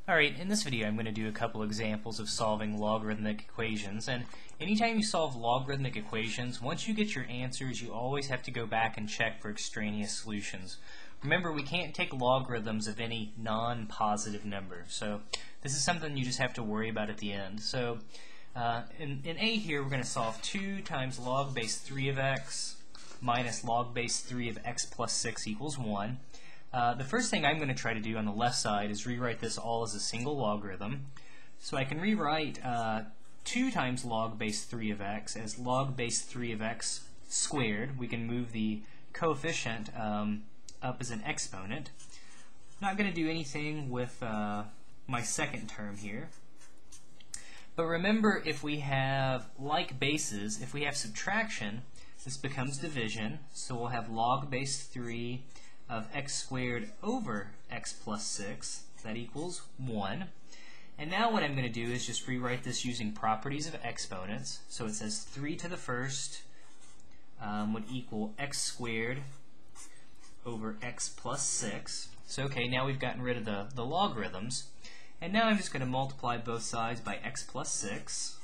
Alright, in this video I'm going to do a couple examples of solving logarithmic equations, and anytime you solve logarithmic equations, once you get your answers you always have to go back and check for extraneous solutions. Remember, we can't take logarithms of any non-positive number, so this is something you just have to worry about at the end. So in A here we're going to solve 2 times log base 3 of x minus log base 3 of x plus 6 equals 1. The first thing I'm going to try to do on the left side is rewrite this all as a single logarithm. So I can rewrite 2 times log base 3 of x as log base 3 of x squared. We can move the coefficient up as an exponent. I'm not going to do anything with my second term here. But remember, if we have like bases, if we have subtraction, this becomes division. So we'll have log base 3 of x squared over x plus 6, that equals 1. And now what I'm going to do is just rewrite this using properties of exponents. So it says 3 to the first would equal x squared over x plus 6. So okay, now we've gotten rid of the logarithms. And now I'm just going to multiply both sides by x plus 6.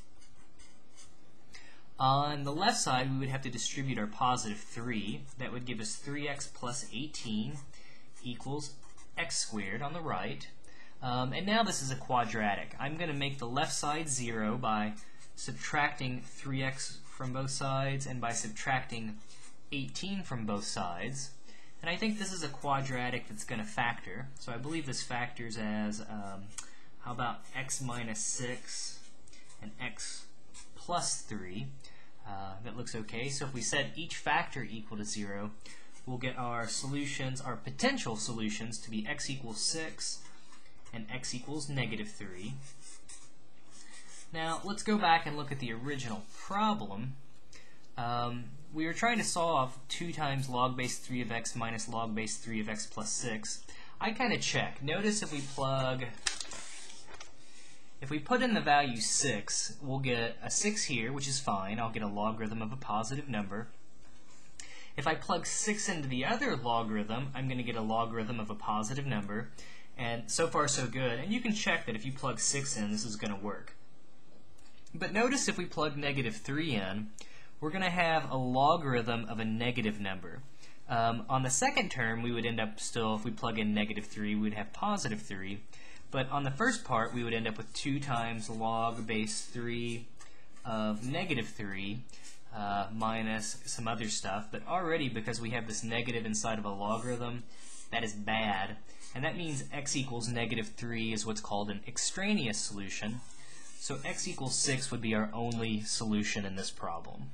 On the left side, we would have to distribute our positive 3. That would give us 3x plus 18 equals x squared on the right. And now this is a quadratic. I'm going to make the left side 0 by subtracting 3x from both sides and by subtracting 18 from both sides. And I think this is a quadratic that's going to factor. So I believe this factors as, how about x minus 6 and x plus 3. That looks okay. So if we set each factor equal to 0, we'll get our solutions, our potential solutions, to be x equals 6 and x equals negative 3. Now let's go back and look at the original problem. We were trying to solve 2 times log base 3 of x minus log base 3 of x plus 6. I kind of check. Notice if we put in the value 6, we'll get a 6 here, which is fine. I'll get a logarithm of a positive number. If I plug 6 into the other logarithm, I'm going to get a logarithm of a positive number. And so far so good. And you can check that if you plug 6 in, this is going to work. But notice if we plug negative 3 in, we're going to have a logarithm of a negative number. On the second term, we would end up still, if we plug in negative 3, we would have positive 3. But on the first part, we would end up with 2 times log base 3 of negative 3 minus some other stuff. But already, because we have this negative inside of a logarithm, that is bad. And that means x equals negative 3 is what's called an extraneous solution. So x equals 6 would be our only solution in this problem.